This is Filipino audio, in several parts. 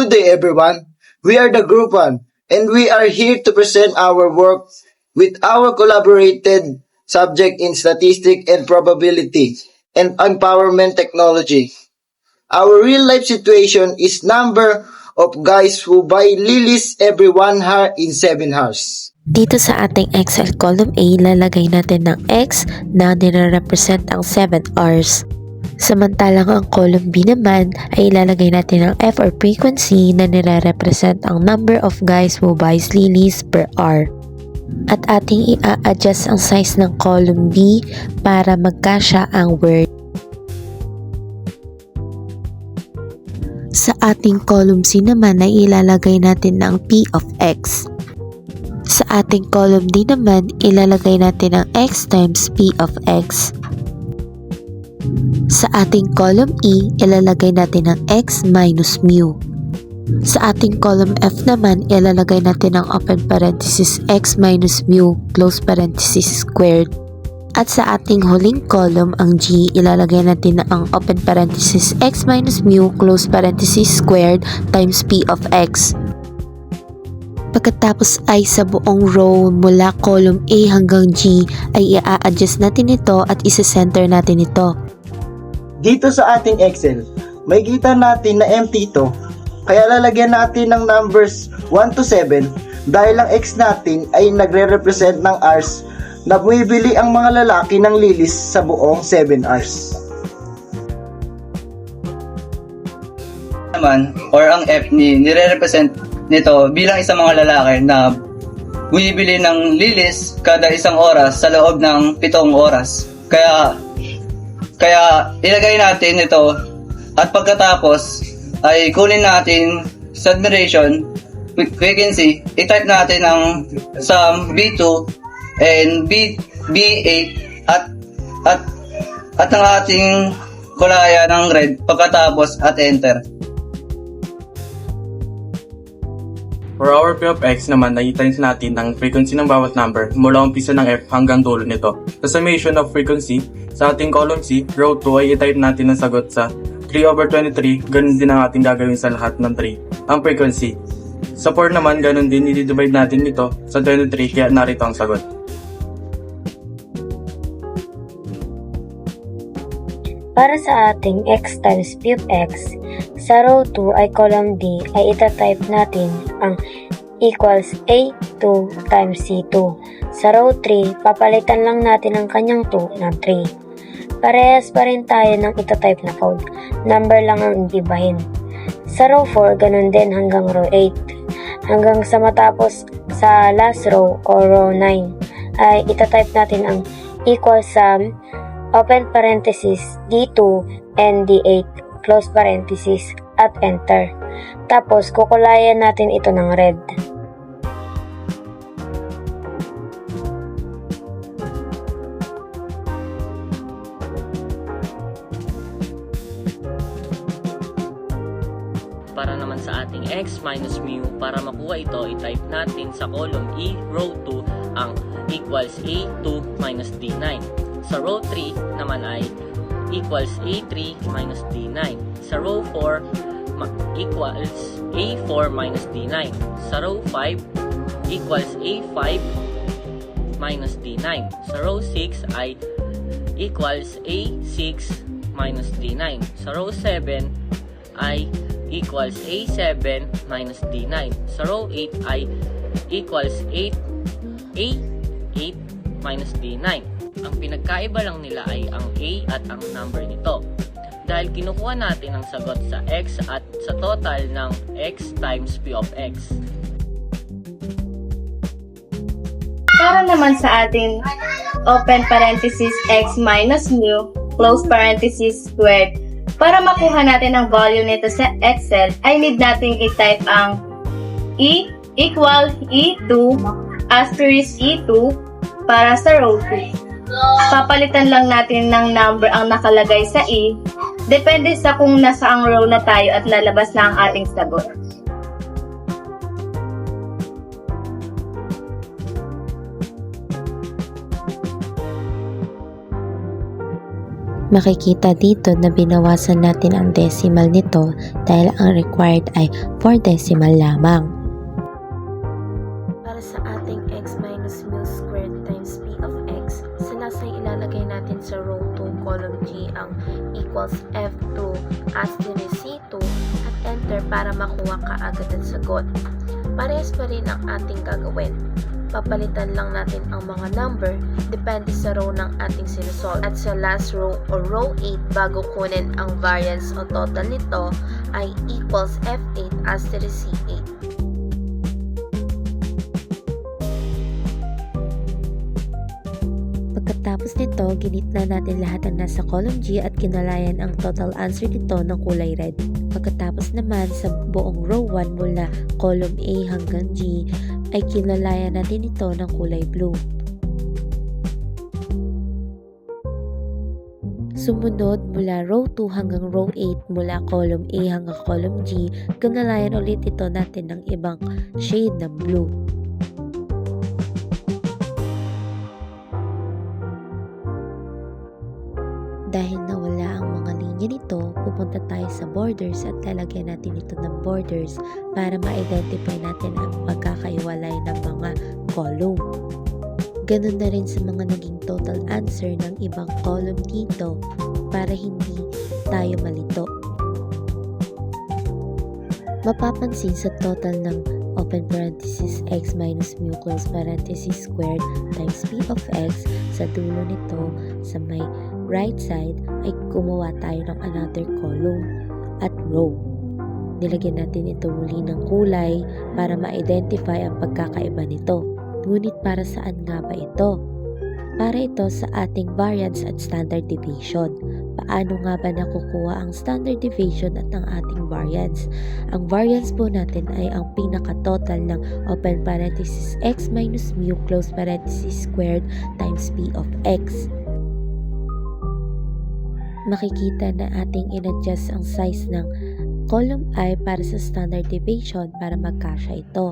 Good day everyone. We are the Group 1 and we are here to present our work with our collaborated subject in Statistics and Probability and Empowerment Technology. Our real life situation is number of guys who buy lilies every 1 hour in 7 hours. Dito sa ating Excel column A, lalagay natin ng X na nire-represent ang 7 hours. Samantalang ang column B naman ay ilalagay natin ng F or frequency na nire-represent ang number of guys who buys lilies per hour. At ating i-adjust ang size ng column B para magkasya ang word. Sa ating column C naman ay ilalagay natin ng P of X. Sa ating column D naman, ilalagay natin ang X times P of X. Sa ating column E, ilalagay natin ang X minus mu. Sa ating column F naman, ilalagay natin ang open parenthesis X minus mu, close parenthesis squared. At sa ating huling column, ang G, ilalagay natin ang open parenthesis X minus mu, close parenthesis squared times P of X. Pagkatapos ay sa buong row mula column A hanggang G ay i-adjust natin ito at isa-center natin ito. Dito sa ating Excel, may kita natin na empty ito, kaya lalagyan natin ng numbers 1 to 7 dahil ang X natin ay nagre-represent ng hours na bumibili ang mga lalaki ng lilies sa buong 7 hours. Naman, or ang F nire-represent nito bilang isang mga lalaki na bumibili ng lilies kada isang oras sa loob ng 7 oras. Kaya ilagay natin ito at pagkatapos ay kunin natin sa admiration frequency, i-type natin ang sum B2 and B8 at ang ating kulaya ng red pagkatapos at enter. For our P of X naman, i-times natin ang frequency ng bawat number mula umpisa ng F hanggang dulo nito. Sa summation of frequency, sa ating column C, row 2 ay i-type natin ang sagot sa 3/23, ganun din ang ating gagawin sa lahat ng 3, ang frequency. Sa 4 naman, ganun din, i-divide natin ito sa 23, kaya narito ang sagot. Para sa ating X times P of X, sa row 2 ay column D ay itatype natin ang equals A2 times C2. Sa row 3, papalitan lang natin ang kanyang 2 ng 3. Parehas pa rin tayo ng itatype na code. Number lang ang ibahin. Sa row 4, ganun din hanggang row 8. Hanggang sa matapos sa last row o row 9 ay itatype natin ang equal sum open parenthesis D2 and D8 close parenthesis at enter. Tapos kukulayan natin ito ng red. Para naman sa ating X minus mu, para makuha ito, i-type natin sa column E, row 2, ang equals A2 minus D9. Sa row 3 naman ay equals A3 minus D9. Sa row 4, equals A4 minus D9. Sa row 5, equals A5 minus D9. Sa row 6 ay equals A6 minus D9. Sa row 7 ay equals A7 minus D9. Sa row 8 ay equals A8 minus D9. Ang pinagkaiba lang nila ay ang A at ang number nito. Dahil kinukuha natin ang sagot sa X at sa total ng X times P of X. Para naman sa ating open parenthesis X minus mu, close parenthesis squared, para makuha natin ang value nito sa Excel, ay need natin i-type ang E equal E2 asterisk E2 para sa row 2. Papalitan lang natin ng number ang nakalagay sa E, depende sa kung nasaang row na tayo at lalabas na ang ating sagot. Makikita dito na binawasan natin ang decimal nito dahil ang required ay 4 decimal lamang. Para sa ating x minus mu squared times p of x, sa last ay ilalagay natin sa row 2 column G ang equals f2 asterisk c2 at enter para makuha kaagad ang sagot. Parehas pa rin ang ating gagawin. Papalitan lang natin ang mga number depende sa row ng ating sinusolve. At sa last row o row 8 bago kunin ang variance o total nito ay equals f8 asterisk c8. Pagkatapos nito, ginit na natin lahat ng nasa column G at kinalayan ang total answer nito ng kulay red. Pagkatapos naman sa buong row 1 mula column A hanggang G ay kinalayan natin ito ng kulay blue. Sumunod mula row 2 hanggang row 8 mula column A hanggang column G, kinalayan ulit ito natin ng ibang shade ng blue. Dahil nawala ang mga linya nito, pupunta tayo sa borders at lalagyan natin ito ng borders para ma-identify natin ang pagkakaiwalay ng mga column. Ganun na rin sa mga naging total answer ng ibang column dito para hindi tayo malito. Mapapansin sa total ng open parenthesis x minus mu close parenthesis squared times p of x sa dulo nito sa may right side ay gumawa tayo ng another column at row. Nilagyan natin ito muli ng kulay para ma-identify ang pagkakaiba nito. Ngunit para saan nga ba ito? Para ito sa ating variance at standard deviation. Paano nga ba nakukuha ang standard deviation at ang ating variance? Ang variance po natin ay ang pinaka-total ng open parenthesis x minus mu close parenthesis squared times p of x. Makikita na ating in-adjust ang size ng column I para sa standard deviation para magkasya ito.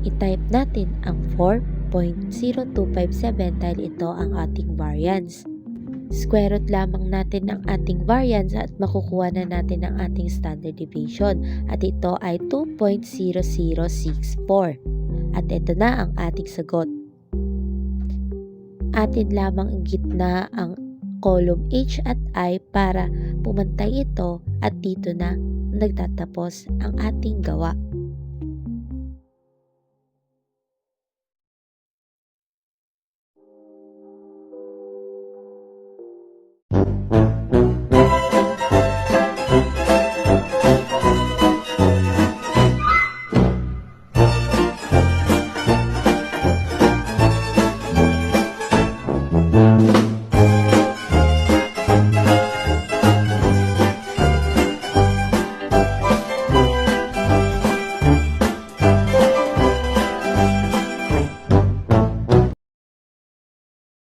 I-type natin ang 4.0257 dahil ito ang ating variance. Square root lamang natin ang ating variance at makukuha na natin ang ating standard deviation at ito ay 2.0064 at ito na ang ating sagot. Atin lamang ang gitna ang column H at I para pumantay ito at dito na nagtatapos ang ating gawa.